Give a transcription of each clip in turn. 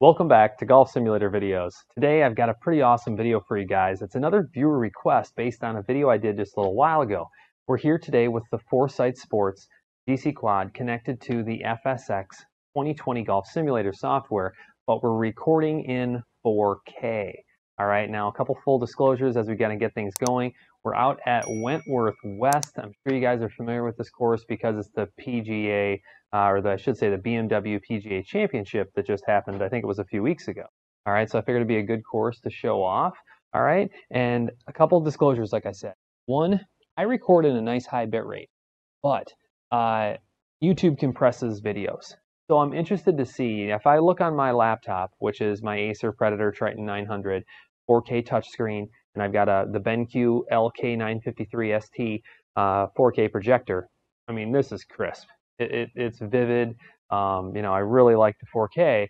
Welcome back to Golf Simulator Videos. Today I've got a pretty awesome video for you guys. It's another viewer request based on a video I did just a little while ago. We're here today with the Foresight Sports GC Quad connected to the FSX 2020 Golf Simulator software, but we're recording in 4K. All right, now a couple full disclosures as we gotta get things going. We're out at Wentworth West. I'm sure you guys are familiar with this course because it's the PGA, I should say the BMW PGA Championship that just happened. I think it was a few weeks ago. All right, so I figured it'd be a good course to show off. All right, and a couple of disclosures, like I said. One, I record in a nice high bit rate, but YouTube compresses videos. So I'm interested to see, if I look on my laptop, which is my Acer Predator Triton 900, 4K touchscreen, and I've got the BenQ LK953 ST 4K projector. I mean, this is crisp. It's vivid. I really like the 4K,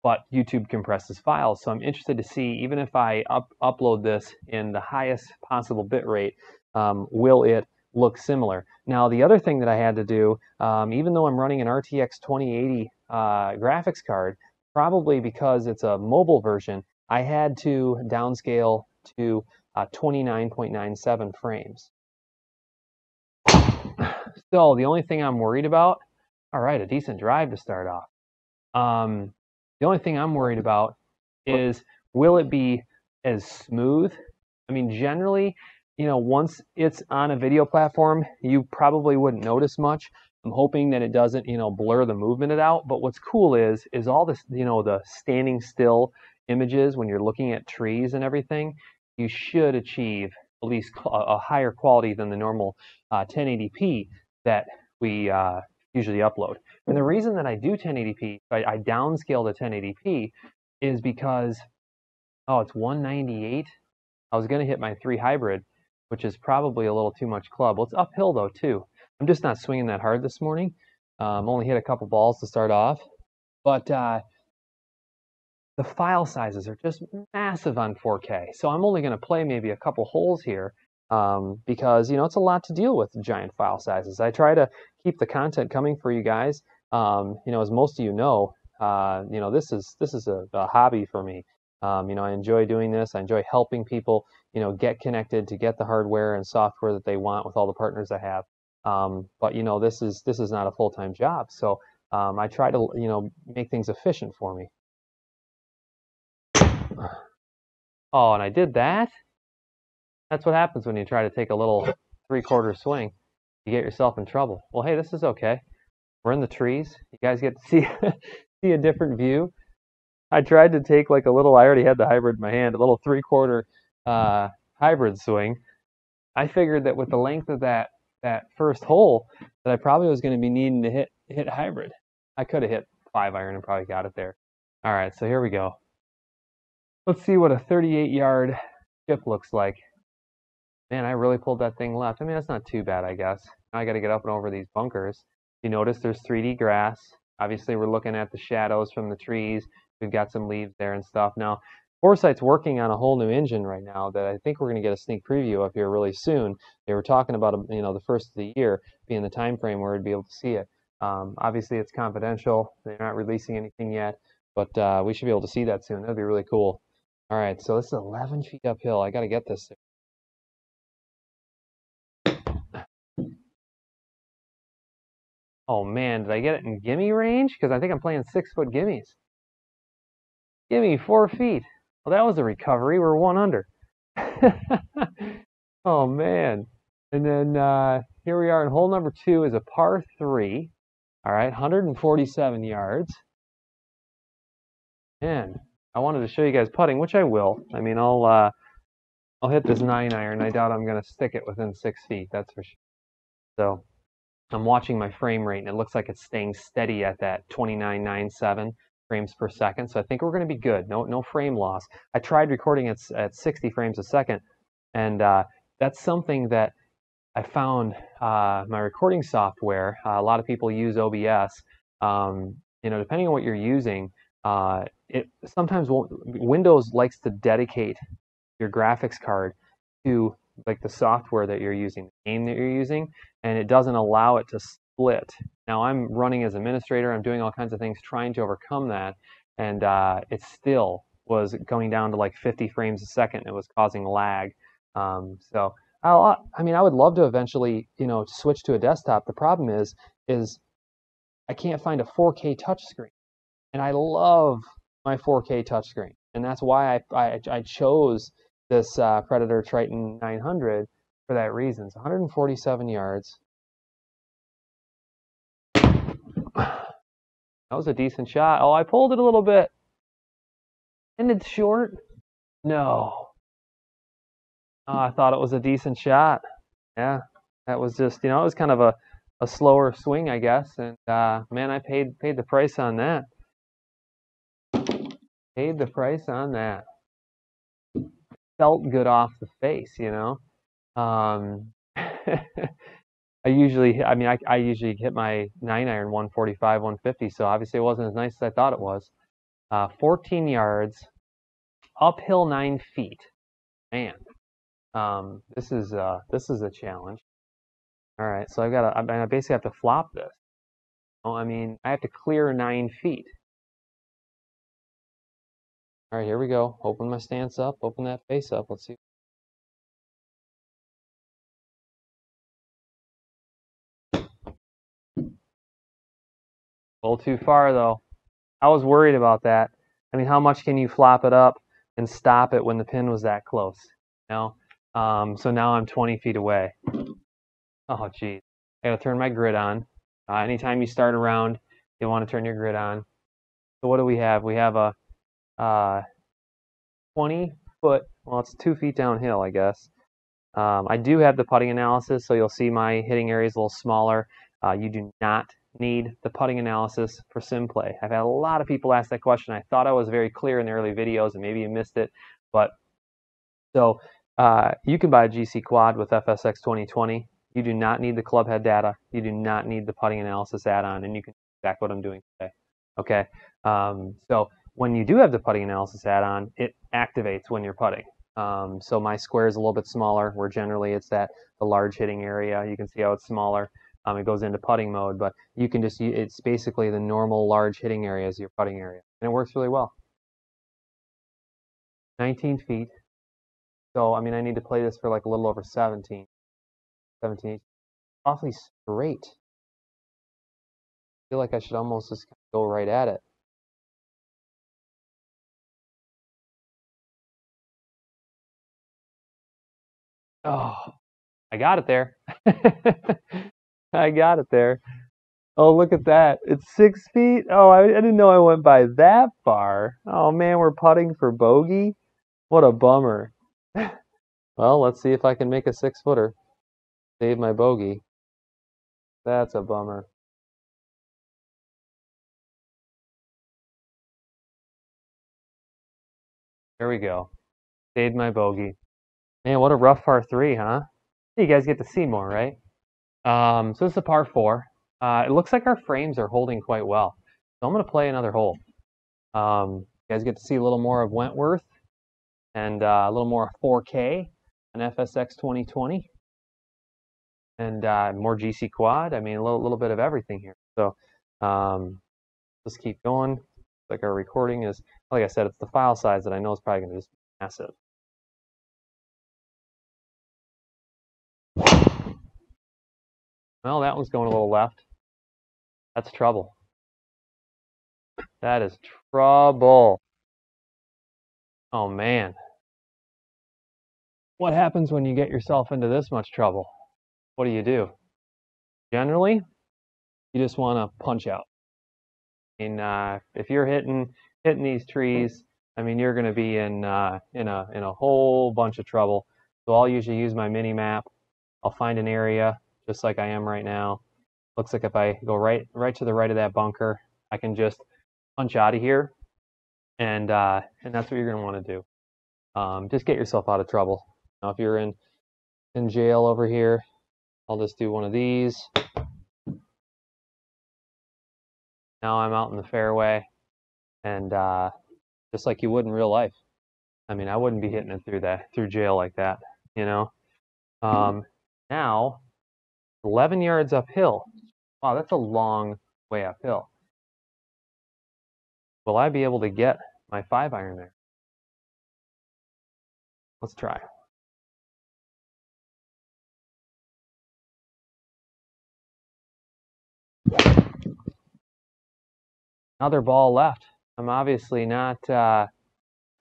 but YouTube compresses files. So I'm interested to see, even if I upload this in the highest possible bit rate, will it look similar? Now, the other thing that I had to do, even though I'm running an RTX 2080 graphics card, probably because it's a mobile version, I had to downscale to 29.97 frames. So the only thing I'm worried about, all right, a decent drive to start off. The only thing I'm worried about is, will it be as smooth? I mean, generally, once it's on a video platform, you probably wouldn't notice much. I'm hoping that it doesn't, blur the movement out. But what's cool is all this, the standing still images when you're looking at trees and everything, you should achieve at least a higher quality than the normal 1080p that we usually upload. And the reason that I do 1080p, I downscale to 1080p, is because, it's 198. I was going to hit my 3 hybrid, which is probably a little too much club. Well, it's uphill though too. I'm just not swinging that hard this morning. Only hit a couple balls to start off, but the file sizes are just massive on 4K. So I'm only going to play maybe a couple holes here because, it's a lot to deal with, giant file sizes. I try to keep the content coming for you guys. As most of you know, this is a hobby for me. I enjoy doing this. I enjoy helping people, get connected to get the hardware and software that they want with all the partners I have. But this is not a full-time job. So I try to, make things efficient for me. Oh, and I did that. That's what happens when you try to take a little 3/4 swing. You get yourself in trouble. Well, hey, this is okay. We're in the trees. You guys get to see see a different view. I tried to take like a little, I already had the hybrid in my hand, a little 3/4 hybrid swing. I figured that with the length of that first hole, that I probably was going to be needing to hit hybrid. I could have hit 5-iron and probably got it there. All right, so here we go. Let's see what a 38-yard chip looks like. Man, I really pulled that thing left. I mean, that's not too bad, I guess. Now I got to get up and over these bunkers. You notice there's 3D grass. Obviously, we're looking at the shadows from the trees. We've got some leaves there and stuff. Now, Foresight's working on a whole new engine right now that I think we're going to get a sneak preview of here really soon. They were talking about, the first of the year being the time frame where we'd be able to see it. Obviously, it's confidential. They're not releasing anything yet, but we should be able to see that soon. That'd be really cool. All right, so this is 11 feet uphill. I got to get this. Oh man, did I get it in gimme range? Because I think I'm playing 6-foot gimmies. Gimme 4 feet. Well, that was a recovery. We're 1 under. Oh man. And then here we are in hole number 2 is a par 3. All right, 147 yards. And I wanted to show you guys putting, which I will. I mean, I'll hit this 9-iron. I doubt I'm going to stick it within 6 feet. That's for sure. So I'm watching my frame rate, and it looks like it's staying steady at that 29.97 frames per second. So I think we're going to be good. No frame loss. I tried recording it at 60 frames a second, and that's something that I found my recording software. A lot of people use OBS. Depending on what you're using, it sometimes Windows likes to dedicate your graphics card to like the software that you're using, the game that you're using, and it doesn't allow it to split. Now I'm running as administrator, I'm doing all kinds of things trying to overcome that, and it still was going down to like 50 frames a second. It was causing lag. So I mean, I would love to eventually, switch to a desktop. The problem is I can't find a 4K touchscreen, and I love my 4K touchscreen, and that's why I chose this Predator Triton 900 for that reason. It's 147 yards. That was a decent shot. Oh, I pulled it a little bit. Ended short? No. Oh, I thought it was a decent shot. Yeah, that was just, it was kind of a slower swing, I guess. And man, I paid the price on that. Paid the price on that. Felt good off the face, Um, I usually hit my 9-iron 145, 150, so obviously it wasn't as nice as I thought it was. 14 yards, uphill 9 feet. Man, this is a challenge. All right, so I basically have to flop this. Oh, I mean, I have to clear 9 feet. All right, here we go. Open my stance up, open that face up. Let's see. A little too far though. I was worried about that. I mean, how much can you flop it up and stop it when the pin was that close? So now I'm 20 feet away. Oh, geez. I gotta turn my grid on. Anytime you start a round, you want to turn your grid on. So what do we have? We have a 20-foot, well, it's 2 feet downhill, I guess. I do have the putting analysis, so you'll see my hitting area is a little smaller. You do not need the putting analysis for sim play. I've had a lot of people ask that question. I thought I was very clear in the early videos, and maybe you missed it. But so you can buy a GC Quad with FSX 2020. You do not need the club head data. You do not need the putting analysis add-on, and you can do exactly what I'm doing today. Okay. So when you do have the putting analysis add-on, it activates when you're putting. So my square is a little bit smaller, where generally it's the large hitting area. You can see how it's smaller. It goes into putting mode, but you can it's basically the normal large hitting area as your putting area, and it works really well. 19 feet. So, I mean, I need to play this for like a little over 17. Awfully straight. I feel like I should almost just go right at it. Oh, I got it there. I got it there. Oh, look at that. It's 6 feet. Oh, I didn't know I went by that far. Oh, man, we're putting for bogey. What a bummer. Well, let's see if I can make a 6-footer. Save my bogey. That's a bummer. There we go. Saved my bogey. Man, what a rough par 3, huh? You guys get to see more, right? So this is a par 4. It looks like our frames are holding quite well. So I'm going to play another hole. You guys get to see a little more of Wentworth and a little more 4K on FSX 2020 and more GC Quad. I mean, a little bit of everything here. So let's keep going. Like our recording is, like I said, it's the file size that I know is probably going to just be massive. Well, that one's going a little left. That's trouble. That is trouble. Oh, man. What happens when you get yourself into this much trouble? What do? Generally, you just want to punch out. And if you're hitting these trees, I mean, you're going to be in a whole bunch of trouble. So I'll usually use my mini map. I'll find an area just like I am right now. Looks like if I go right to the right of that bunker, I can just punch out of here, and that's what you're going to want to do. Just get yourself out of trouble. Now, if you're in jail over here, I'll just do one of these. Now I'm out in the fairway, and just like you would in real life. I mean, I wouldn't be hitting it through jail like that, Now, 11 yards uphill. Wow, that's a long way uphill. Will I be able to get my 5-iron there? Let's try. Another ball left. I'm obviously not, I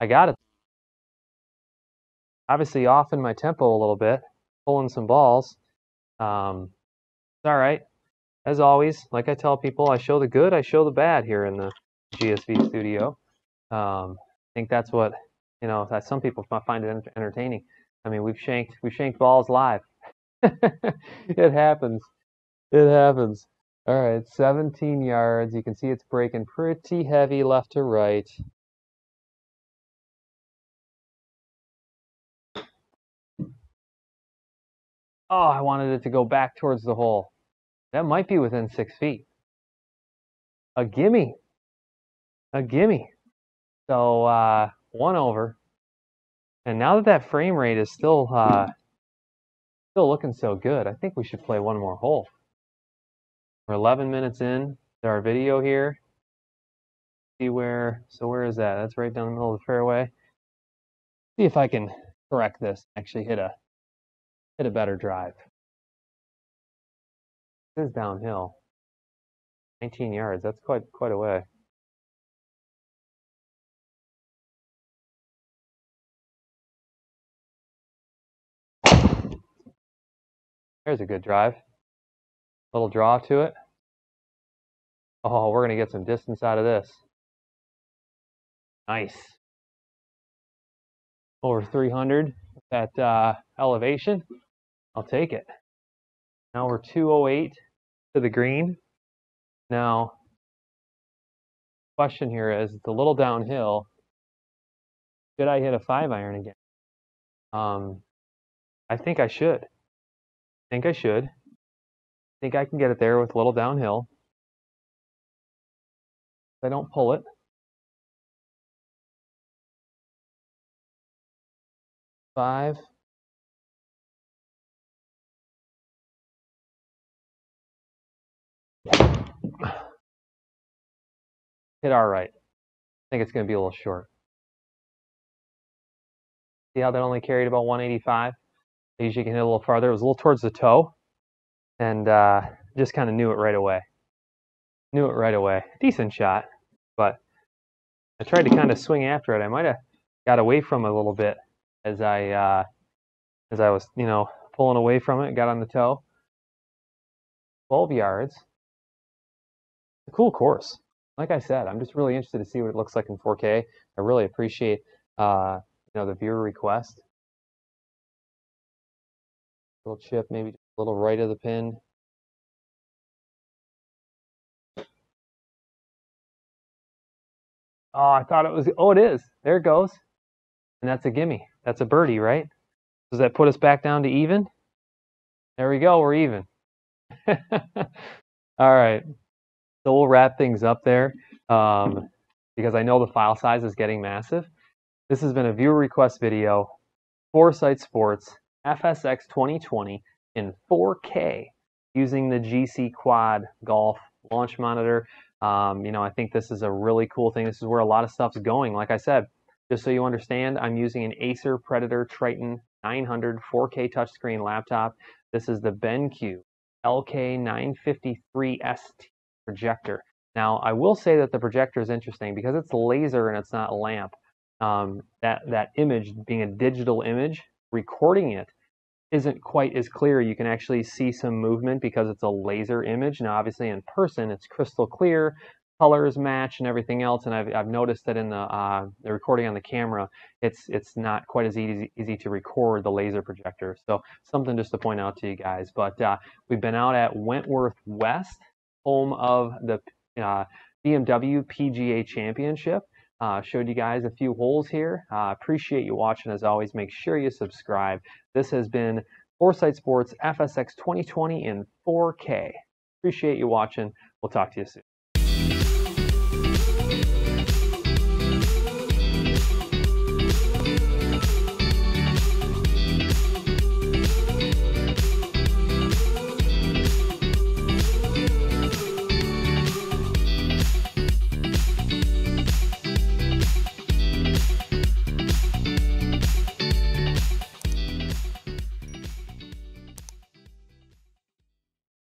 got it. Obviously off in my tempo a little bit, pulling some balls. It's all right. As always, like I tell people, I show the good, I show the bad here in the GSV studio. I think that's what, some people find it entertaining. I mean, we've shanked balls live. It happens. It happens. All right, 17 yards. You can see it's breaking pretty heavy left to right. Oh, I wanted it to go back towards the hole. That might be within 6 feet. A gimme. A gimme. So 1 over. And now that frame rate is still looking so good, I think we should play one more hole. We're 11 minutes in to our video here. See where is that? That's right down the middle of the fairway. See if I can correct this. Actually hit a better drive. This is downhill. 19 yards. That's quite a way. There's a good drive. Little draw to it. Oh, we're going to get some distance out of this. Nice. Over 300 at elevation. I'll take it. Now we're 208 to the green. Now, question here is, it's a little downhill. Should I hit a 5-iron again? I think I should. I think I can get it there with a little downhill. If I don't pull it. Five. Hit all right. I think it's going to be a little short. See how that only carried about 185? I usually can hit a little farther. It was a little towards the toe. And just kind of knew it right away. Decent shot, but I tried to kind of swing after it. I might have got away from it a little bit as I was, pulling away from it. Got on the toe. 12 yards. A cool course. Like I said, I'm just really interested to see what it looks like in 4K. I really appreciate, the viewer request. Little chip, maybe just a little right of the pin. Oh, I thought it was. Oh, it is. There it goes. And that's a gimme. That's a birdie, right? Does that put us back down to even? There we go. We're even. All right. So we'll wrap things up there because I know the file size is getting massive. This has been a viewer request video, Foresight Sports FSX 2020 in 4K using the GC Quad Golf launch monitor. I think this is a really cool thing. This is where a lot of stuff's going. Like I said, just so you understand, I'm using an Acer Predator Triton 900 4K touchscreen laptop. This is the BenQ LK953ST projector. Now, I will say that the projector is interesting because it's laser and it's not lamp. That image being a digital image, recording it isn't quite as clear. You can actually see some movement because it's a laser image. Now, obviously in person, it's crystal clear, colors match and everything else. And I've noticed that in the recording on the camera, it's not quite as easy to record the laser projector. So something just to point out to you guys. But we've been out at Wentworth West, home of the BMW PGA Championship. Showed you guys a few holes here. Appreciate you watching. As always, make sure you subscribe. This has been Foresight Sports FSX 2020 in 4K. Appreciate you watching. We'll talk to you soon.